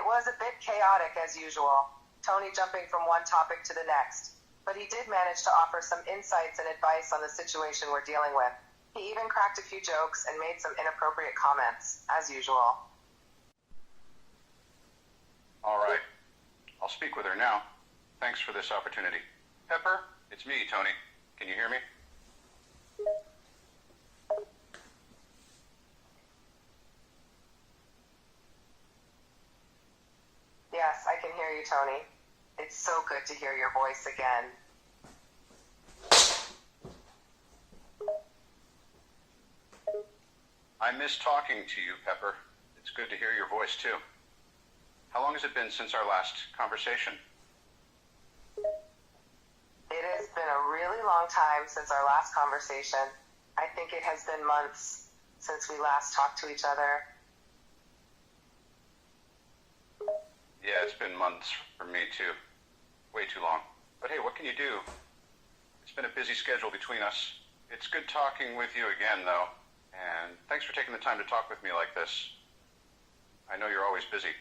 was a bit chaotic as usual, Tony jumping from one topic to the next, but he did manage to offer some insights and advice on the situation we're dealing with. He even cracked a few jokes and made some inappropriate comments, as usual. All right. I'll speak with her now. Thanks for this opportunity. Pepper, it's me, Tony. Can you hear me? Yes, I can hear you, Tony. It's so good to hear your voice again. I miss talking to you, Pepper. It's good to hear your voice, too. How long has it been since our last conversation? It has been a really long time since our last conversation. I think it has been months since we last talked to each other. Yeah, it's been months for me, too. Way too long. But hey, what can you do? It's been a busy schedule between us. It's good talking with you again, though. And thanks for taking the time to talk with me like this. I know you're always busy.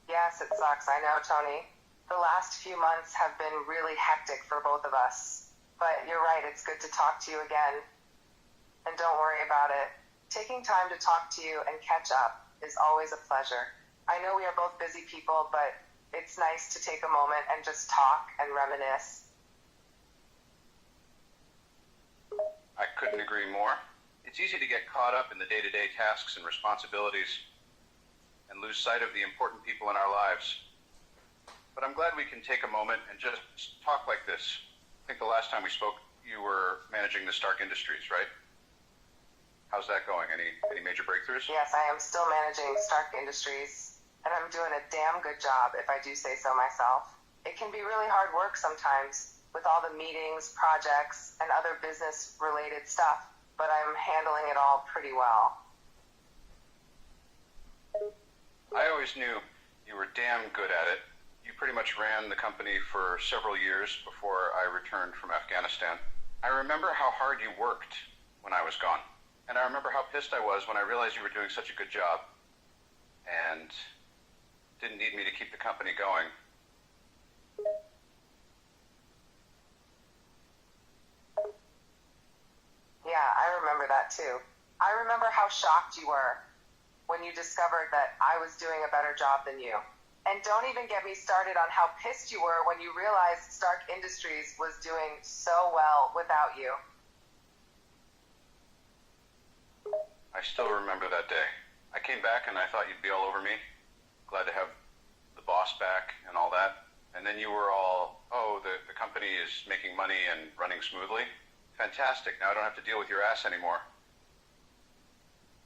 Yes, it sucks. I know, Tony. The last few months have been really hectic for both of us. But you're right, it's good to talk to you again. And don't worry about it. Taking time to talk to you and catch up is always a pleasure. I know we are both busy people, but it's nice to take a moment and just talk and reminisce. I couldn't agree more. It's easy to get caught up in the day-to-day tasks and responsibilities and lose sight of the important people in our lives. But I'm glad we can take a moment and just talk like this. I think the last time we spoke, you were managing the Stark Industries, right? How's that going? Any major breakthroughs? Yes, I am still managing Stark Industries, and I'm doing a damn good job, if I do say so myself. It can be really hard work sometimes, with all the meetings, projects, and other business-related stuff, but I'm handling it all pretty well. I always knew you were damn good at it. You pretty much ran the company for several years before I returned from Afghanistan. I remember how hard you worked when I was gone. And I remember how pissed I was when I realized you were doing such a good job and didn't need me to keep the company going. Yeah, I remember that too. I remember how shocked you were when you discovered that I was doing a better job than you. And don't even get me started on how pissed you were when you realized Stark Industries was doing so well without you. I still remember that day. I came back and I thought you'd be all over me. Glad to have the boss back and all that. And then you were all, oh, the company is making money and running smoothly. Fantastic. Now I don't have to deal with your ass anymore.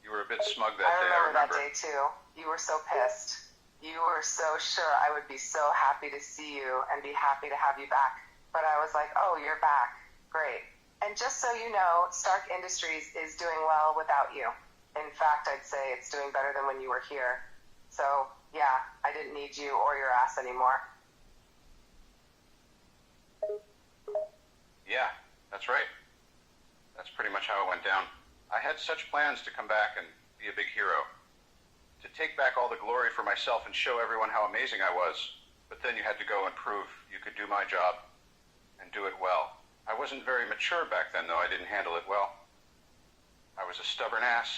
You were a bit smug that day, I remember. That day too. You were so pissed. You were so sure I would be so happy to see you and be happy to have you back. But I was like, oh, you're back. Great. And just so you know, Stark Industries is doing well without you. In fact, I'd say it's doing better than when you were here. So, yeah, I didn't need you or your ass anymore. Yeah, that's right. That's pretty much how it went down. I had such plans to come back and be a big hero. To take back all the glory for myself and show everyone how amazing I was. But then you had to go and prove you could do my job and do it well. I wasn't very mature back then, though. I didn't handle it well. I was a stubborn ass.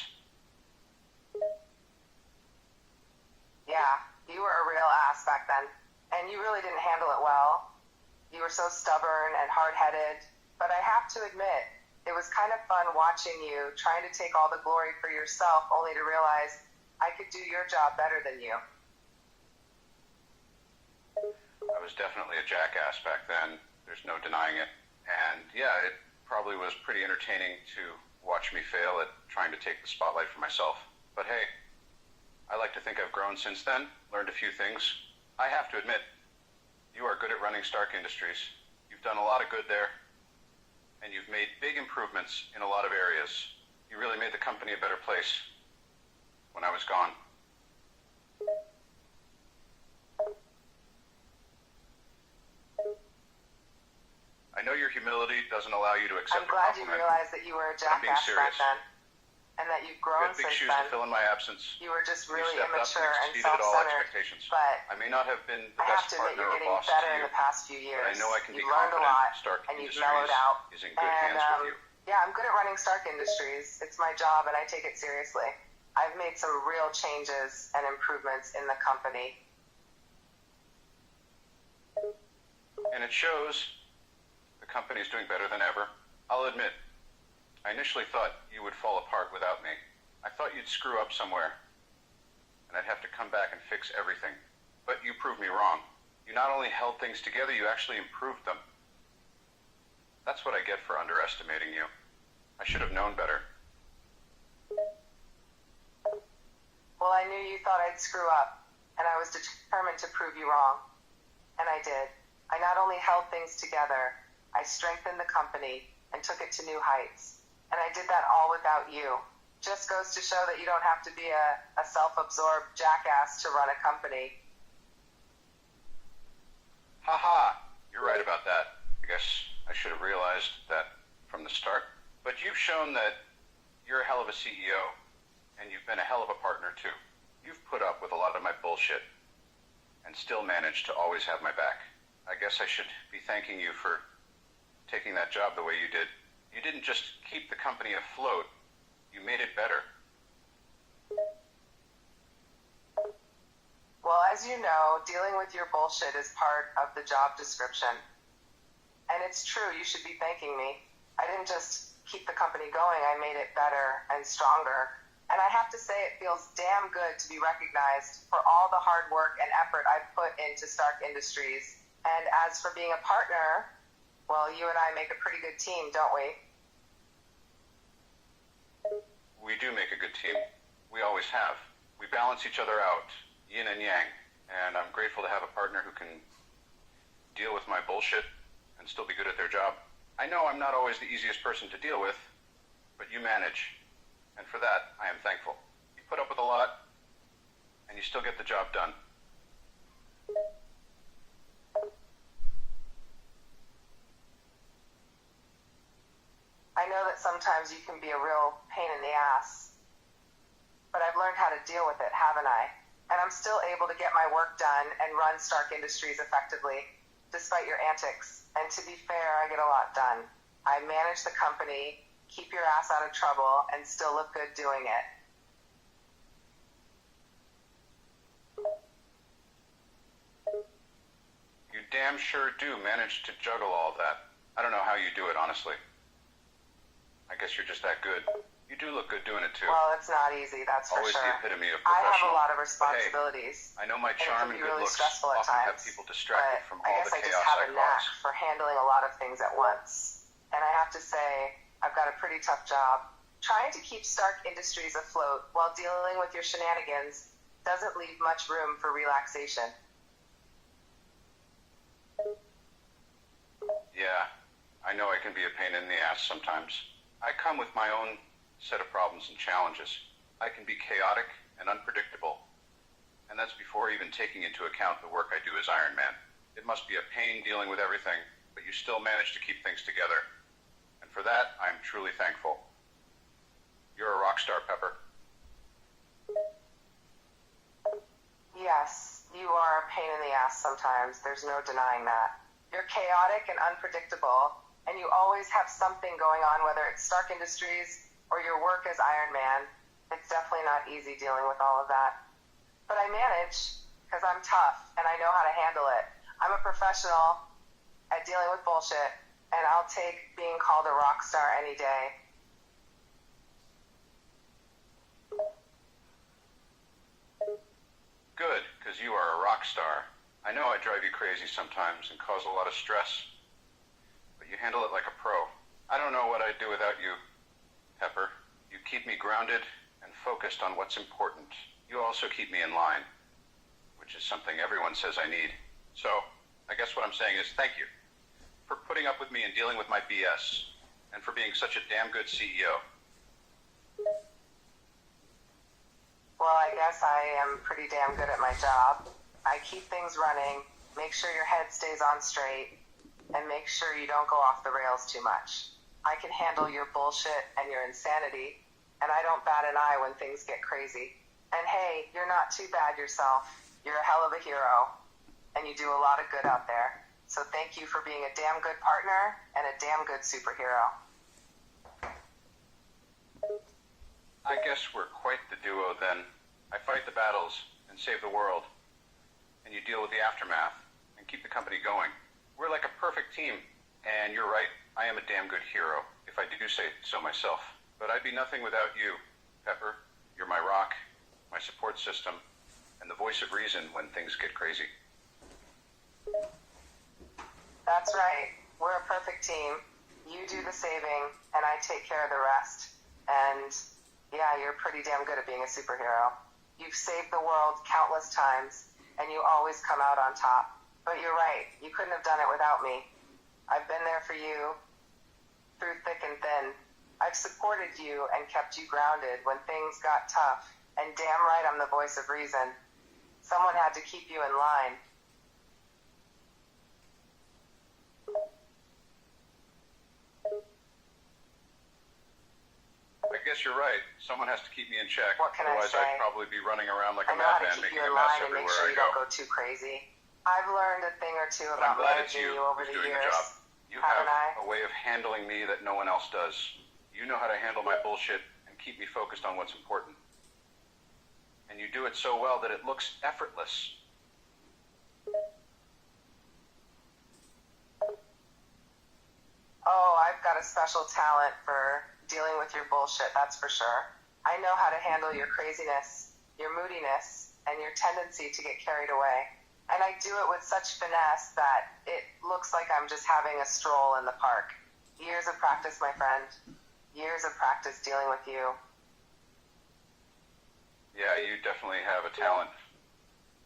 Yeah, you were a real ass back then. And you really didn't handle it well. You were so stubborn and hard-headed. But I have to admit, it was kind of fun watching you trying to take all the glory for yourself, only to realize I could do your job better than you. I was definitely a jackass back then. There's no denying it. And yeah, it probably was pretty entertaining to watch me fail at trying to take the spotlight for myself. But hey, I like to think I've grown since then, learned a few things. I have to admit, you are good at running Stark Industries. You've done a lot of good there, and you've made big improvements in a lot of areas. You really made the company a better place when I was gone. I know your humility doesn't allow you to accept I'm glad you compliment, realized that you were a but I'm being jackass back serious. then. and that you've You grown had big since shoes then. to fill in my absence. You were just You really stepped up immature and and exceeded all self-centered. expectations. But I may not have been the I have best to admit partner you're or getting boss better to in you, the past few years. but I know I can be You've learned a confident lot, Stark and you've Industries mellowed out. is in good hands with you. Yeah, I'm good at running Stark Industries. It's my job, and I take it seriously. I've made some real changes and improvements in the company. And it shows. The company is doing better than ever. I'll admit, I initially thought you would fall apart without me. I thought you'd screw up somewhere, and I'd have to come back and fix everything. But you proved me wrong. You not only held things together, you actually improved them. That's what I get for underestimating you. I should have known better. Well, I knew you thought I'd screw up, and I was determined to prove you wrong. And I did. I not only held things together, I strengthened the company and took it to new heights. And I did that all without you. Just goes to show that you don't have to be a self-absorbed jackass to run a company. Ha! You're right about that. I guess I should have realized that from the start. But you've shown that you're a hell of a CEO, and you've been a hell of a partner too. You've put up with a lot of my bullshit, and still managed to always have my back. I guess I should be thanking you for taking that job the way you did. You didn't just keep the company afloat, you made it better. Well, as you know, dealing with your bullshit is part of the job description. And it's true, you should be thanking me. I didn't just keep the company going, I made it better and stronger. And I have to say it feels damn good to be recognized for all the hard work and effort I've put into Stark Industries. And as for being a partner, well, you and I make a pretty good team, don't we? We do make a good team. We always have. We balance each other out, yin and yang. And I'm grateful to have a partner who can deal with my bullshit and still be good at their job. I know I'm not always the easiest person to deal with, but you manage. And for that, I am thankful. You put up with a lot, and you still get the job done. I know that sometimes you can be a real pain in the ass, but I've learned how to deal with it, haven't I? And I'm still able to get my work done and run Stark Industries effectively, despite your antics. And to be fair, I get a lot done. I manage the company, keep your ass out of trouble, and still look good doing it. You damn sure do manage to juggle all that. I don't know how you do it, honestly. I guess you're just that good. You do look good doing it, too. Well, it's not easy, that's for Always sure. the epitome of I professional. have a lot of But responsibilities. hey, I know my And it charm can and be good really looks stressful at often have times, people distracted but from I all guess the I just chaos have I a knack cause. for handling a lot of things at once. And I have to say, I've got a pretty tough job. Trying to keep Stark Industries afloat while dealing with your shenanigans doesn't leave much room for relaxation. Yeah, I know I can be a pain in the ass sometimes. I come with my own set of problems and challenges. I can be chaotic and unpredictable. And that's before even taking into account the work I do as Iron Man. It must be a pain dealing with everything, but you still manage to keep things together. And for that, I'm truly thankful. You're a rock star, Pepper. Yes, you are a pain in the ass sometimes. There's no denying that. You're chaotic and unpredictable, and you always have something going on, whether it's Stark Industries or your work as Iron Man. It's definitely not easy dealing with all of that. But I manage because I'm tough and I know how to handle it. I'm a professional at dealing with bullshit, and I'll take being called a rock star any day. Good, because you are a rock star. I know I drive you crazy sometimes and cause a lot of stress, but you handle it like a pro. I don't know what I'd do without you, Pepper. You keep me grounded and focused on what's important. You also keep me in line, which is something everyone says I need. So, I guess what I'm saying is thank you for putting up with me and dealing with my BS, and for being such a damn good CEO. Well, I guess I am pretty damn good at my job. I keep things running, make sure your head stays on straight, and make sure you don't go off the rails too much. I can handle your bullshit and your insanity, and I don't bat an eye when things get crazy. And hey, you're not too bad yourself. You're a hell of a hero, and you do a lot of good out there. So thank you for being a damn good partner and a damn good superhero. I guess we're quite the duo then. I fight the battles and save the world, and you deal with the aftermath and keep the company going. We're like a perfect team, and you're right, I am a damn good hero, if I do say so myself. But I'd be nothing without you, Pepper. You're my rock, my support system, and the voice of reason when things get crazy. That's right. We're a perfect team. You do the saving, and I take care of the rest. And yeah, you're pretty damn good at being a superhero. You've saved the world countless times, and you always come out on top. But you're right. You couldn't have done it without me. I've been there for you through thick and thin. I've supported you and kept you grounded when things got tough. And damn right, I'm the voice of reason. Someone had to keep you in line. I guess you're right. Someone has to keep me in check. What can Otherwise, I say? I'd probably be running around like a I know how to madman keep making you a in mess line and make everywhere sure I you go. don't go too crazy. I've learned a thing or two But about I'm glad it's managing you you over who's the doing years. the job. You Haven't have I? a way of handling me that no one else does. You know how to handle my bullshit and keep me focused on what's important. And you do it so well that it looks effortless. Oh, I've got a special talent for dealing with your bullshit, that's for sure. I know how to handle your craziness, your moodiness, and your tendency to get carried away. And I do it with such finesse that it looks like I'm just having a stroll in the park. Years of practice, my friend. Years of practice dealing with you. Yeah, you definitely have a talent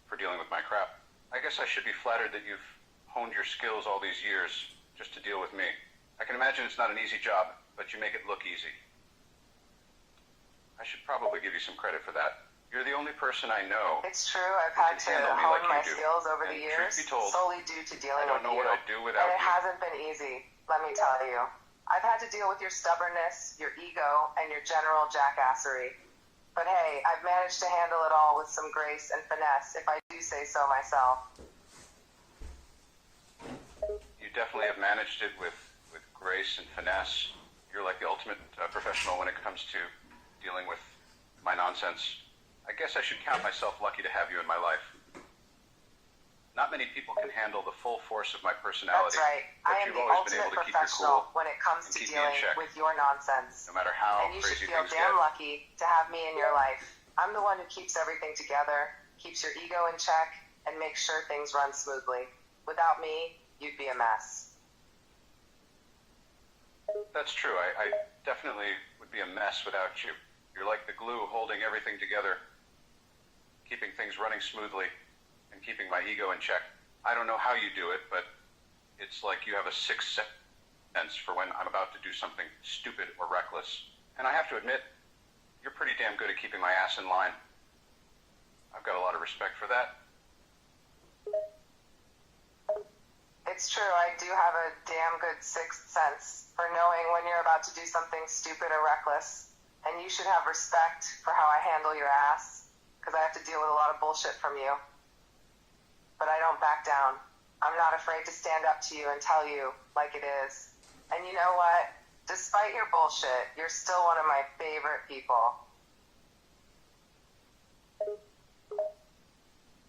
for dealing with my crap. I guess I should be flattered that you've honed your skills all these years just to deal with me. I can imagine it's not an easy job, but you make it look easy. I should probably give you some credit for that. You're the only person I know. It's true, I've had to hone my skills over the And years, truth be told, solely due to dealing I don't with know you. what I'd do without And it you. hasn't been easy, let me tell you. I've had to deal with your stubbornness, your ego, and your general jackassery. But hey, I've managed to handle it all with some grace and finesse, if I do say so myself. You definitely have managed it with grace and finesse. You're like the ultimate professional when it comes to dealing with my nonsense. I guess I should count myself lucky to have you in my life. Not many people can handle the full force of my personality. That's right. But I am you've the always been ultimate able to keep your professional cool when it comes and to keep me in dealing check, with your nonsense. no matter how And you should crazy feel things damn get. lucky to have me in your life. I'm the one who keeps everything together, keeps your ego in check, and makes sure things run smoothly. Without me, you'd be a mess. That's true. I definitely would be a mess without you. You're like the glue holding everything together, keeping things running smoothly, and keeping my ego in check. I don't know how you do it, but it's like you have a sixth sense for when I'm about to do something stupid or reckless. And I have to admit, you're pretty damn good at keeping my ass in line. I've got a lot of respect for that. It's true, I do have a damn good sixth sense for knowing when you're about to do something stupid or reckless. And you should have respect for how I handle your ass, because I have to deal with a lot of bullshit from you. But I don't back down. I'm not afraid to stand up to you and tell you like it is. And you know what? Despite your bullshit, you're still one of my favorite people.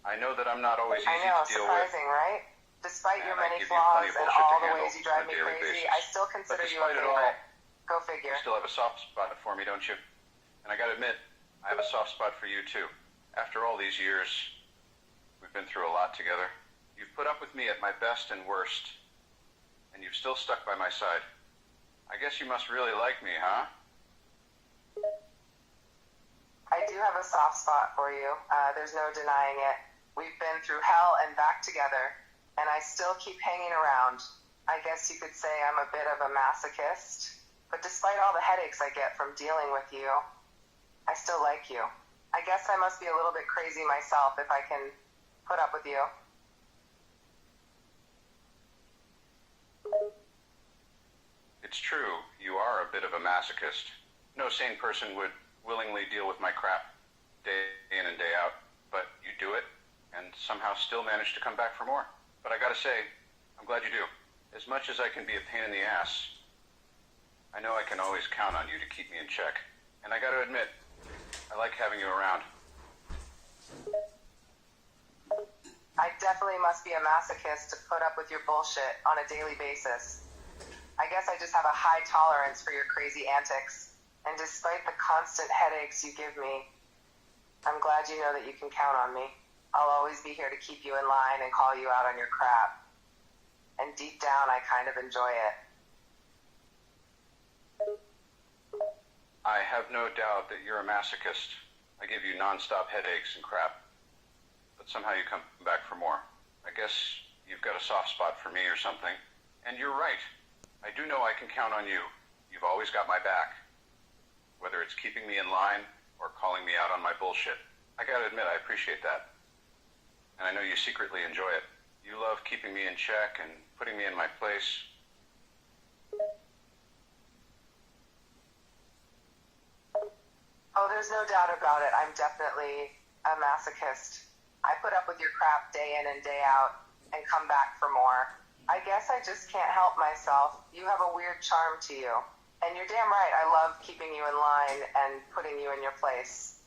I know that I'm not always easy I know, to deal with. surprising, right? Despite your And I many give you plenty flaws of and bullshit all to the handle ways you drive on a me daily crazy, basis. I still consider But you a despite it all, favorite. Go figure. You still have a soft spot for me, don't you? And I gotta admit, I have a soft spot for you too. After all these years, we've been through a lot together. You've put up with me at my best and worst, and you've still stuck by my side. I guess you must really like me, huh? I do have a soft spot for you. There's no denying it. We've been through hell and back together, and I still keep hanging around. I guess you could say I'm a bit of a masochist, but despite all the headaches I get from dealing with you, I still like you. I guess I must be a little bit crazy myself if I can put up with you. It's true, you are a bit of a masochist. No sane person would willingly deal with my crap day in and day out, but you do it and somehow still manage to come back for more. But I gotta say, I'm glad you do. As much as I can be a pain in the ass, I know I can always count on you to keep me in check. And I gotta admit, I like having you around. I definitely must be a masochist to put up with your bullshit on a daily basis. I guess I just have a high tolerance for your crazy antics. And despite the constant headaches you give me, I'm glad you know that you can count on me. I'll always be here to keep you in line and call you out on your crap. And deep down, I kind of enjoy it. I have no doubt that you're a masochist. I give you nonstop headaches and crap. But somehow you come back for more. I guess you've got a soft spot for me or something. And you're right. I do know I can count on you. You've always got my back. Whether it's keeping me in line or calling me out on my bullshit. I gotta admit, I appreciate that. And I know you secretly enjoy it. You love keeping me in check and putting me in my place. Oh, there's no doubt about it. I'm definitely a masochist. I put up with your crap day in and day out and come back for more. I guess I just can't help myself. You have a weird charm to you. And you're damn right, I love keeping you in line and putting you in your place.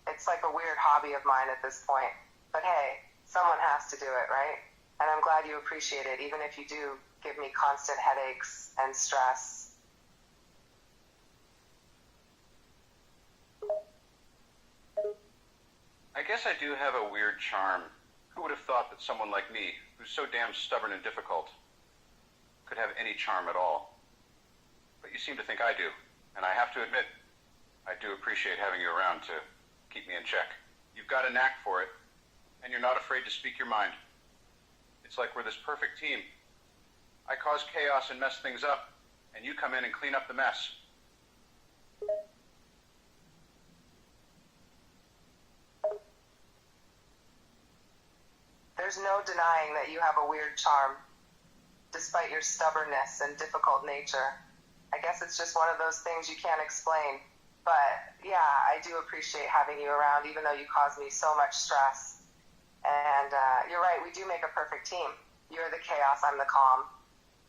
It's like a weird hobby of mine at this point. But hey, someone has to do it, right? And I'm glad you appreciate it, even if you do give me constant headaches and stress. I guess I do have a weird charm. Who would have thought that someone like me, who's so damn stubborn and difficult, could have any charm at all? But you seem to think I do. And I have to admit, I do appreciate having you around to keep me in check. You've got a knack for it, and you're not afraid to speak your mind. It's like we're this perfect team. I cause chaos and mess things up, and you come in and clean up the mess. There's no denying that you have a weird charm, despite your stubbornness and difficult nature. I guess it's just one of those things you can't explain. But yeah, I do appreciate having you around, even though you cause me so much stress. And you're right, we do make a perfect team. You're the chaos, I'm the calm.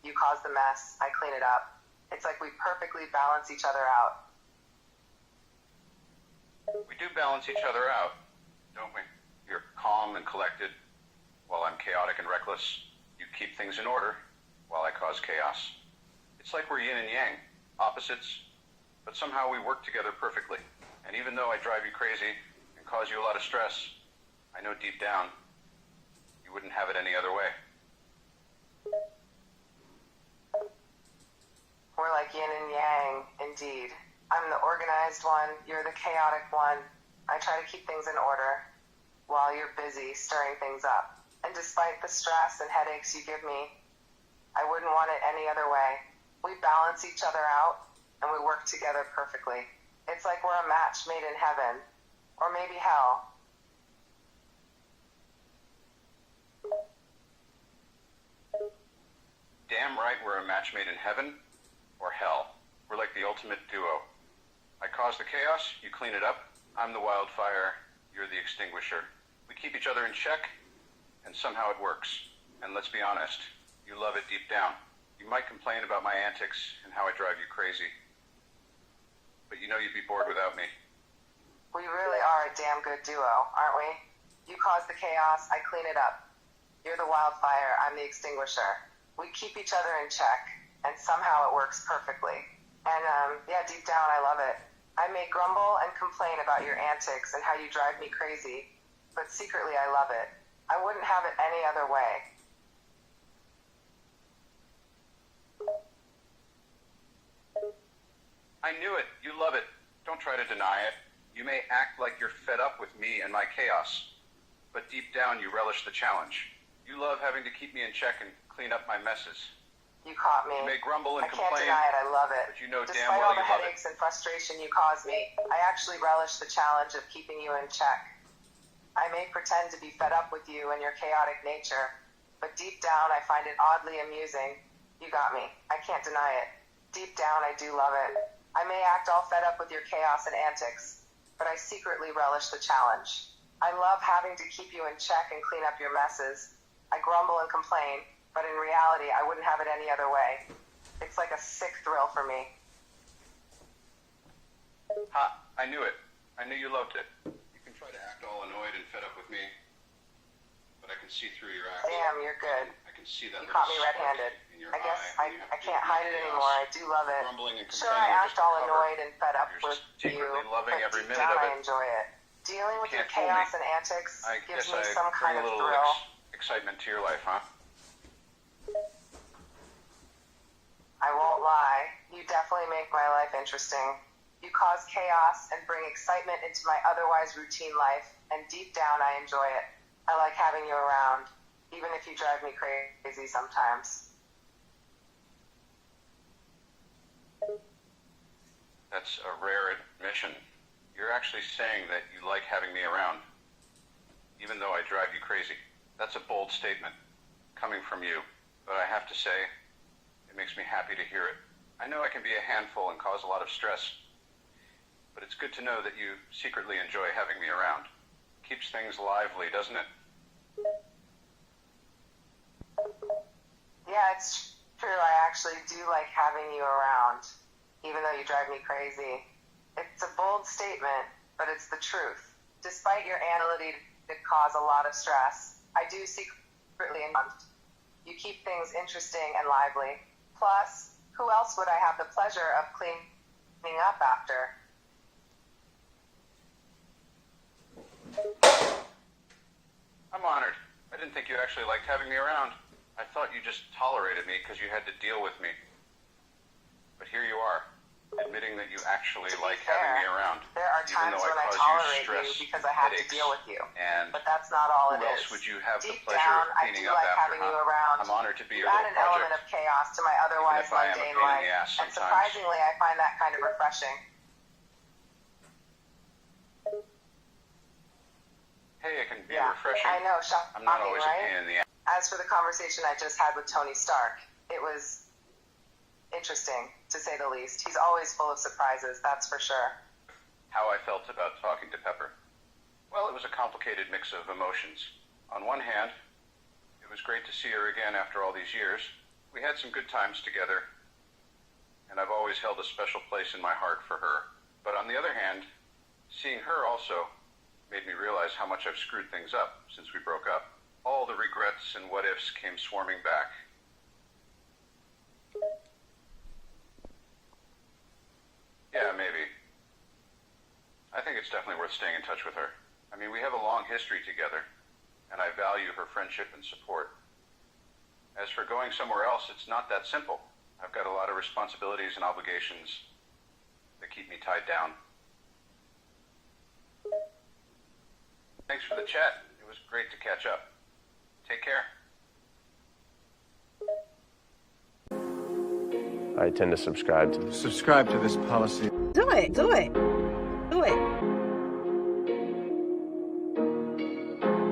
You cause the mess, I clean it up. It's like we perfectly balance each other out. We do balance each other out, don't we? You're calm and collected, while I'm chaotic and reckless. You keep things in order, while I cause chaos. It's like we're yin and yang, opposites, but somehow we work together perfectly. And even though I drive you crazy and cause you a lot of stress, I know deep down, you wouldn't have it any other way. We're like yin and yang, indeed. I'm the organized one, you're the chaotic one. I try to keep things in order, while you're busy stirring things up. And despite the stress and headaches you give me, I wouldn't want it any other way. We balance each other out, and we work together perfectly. It's like we're a match made in heaven, or maybe hell. Damn right we're a match made in heaven or hell. We're like the ultimate duo. I cause the chaos, you clean it up. I'm the wildfire, you're the extinguisher. We keep each other in check, and somehow it works. And let's be honest, you love it deep down. You might complain about my antics and how I drive you crazy, but you know you'd be bored without me. We really are a damn good duo, aren't we? You cause the chaos, I clean it up. You're the wildfire, I'm the extinguisher. We keep each other in check, and somehow it works perfectly. And yeah, deep down I love it. I may grumble and complain about your antics and how you drive me crazy, but secretly I love it. I wouldn't have it any other way. I knew it. You love it. Don't try to deny it. You may act like you're fed up with me and my chaos, but deep down you relish the challenge. You love having to keep me in check and clean up my messes. You caught me. You may grumble and complain. I can't deny it. I love it. But you know Despite damn well all the you love headaches it. and frustration you cause me, I actually relish the challenge of keeping you in check. I may pretend to be fed up with you and your chaotic nature, but deep down I find it oddly amusing. You got me. I can't deny it. Deep down I do love it. I may act all fed up with your chaos and antics, but I secretly relish the challenge. I love having to keep you in check and clean up your messes. I grumble and complain, but in reality, I wouldn't have it any other way. It's like a sick thrill for me. Ha! I knew it. I knew you loved it. You can try to act all annoyed and fed up with me, but I can see through your act. Damn, you're good. I can see that You little caught me spark red-handed. in your I guess eye when you have I to can't deal hide with it chaos. anymore. I do love it. Grumbling and Sure, complaining I are act just all cover. annoyed and fed up You're with you, secretly loving but every deep minute down of I it. enjoy it. Dealing with your Can't fool chaos me. and antics I gives guess me I some bring kind a of little thrill. excitement to your life, huh? I won't lie, you definitely make my life interesting. You cause chaos and bring excitement into my otherwise routine life, and deep down I enjoy it. I like having you around, even if you drive me crazy sometimes. That's a rare admission. You're actually saying that you like having me around, even though I drive you crazy. That's a bold statement, coming from you, but I have to say, it makes me happy to hear it. I know I can be a handful and cause a lot of stress, but it's good to know that you secretly enjoy having me around. Keeps things lively, doesn't it? Yeah, it's true. I actually do like having you around, even though you drive me crazy. It's a bold statement, but it's the truth. Despite your ability to cause a lot of stress, I do secretly enjoy. You keep things interesting and lively. Plus, who else would I have the pleasure of cleaning up after? I'm honored. I didn't think you actually liked having me around. I thought you just tolerated me because you had to deal with me. But here you are, admitting that you actually like having me around. There are times when I tolerate you because I have to deal with you. But that's not all it Who is. else would you have the Deep pleasure down, of cleaning up I do like after, having you around. I'm honored to be You your add little an element project. of chaos to my otherwise Even if I am a mundane pain in life. the ass And sometimes. surprisingly, I find that kind of refreshing. Hey, it can be Yeah, refreshing. I know, shocking, I'm not always right? a pain in the ass. As for the conversation I just had with Tony Stark, it was interesting, to say the least. He's always full of surprises, that's for sure. How I felt about talking to Pepper. Well, it was a complicated mix of emotions. On one hand, it was great to see her again after all these years. We had some good times together, and I've always held a special place in my heart for her. But on the other hand, seeing her also made me realize how much I've screwed things up since we broke up. All the regrets and what-ifs came swarming back. Yeah, maybe. I think it's definitely worth staying in touch with her. I mean, we have a long history together, and I value her friendship and support. As for going somewhere else, it's not that simple. I've got a lot of responsibilities and obligations that keep me tied down. Thanks for the chat. It was great to catch up. Take care. I tend to subscribe to Subscribe to this policy. Do it. Do it. Do it.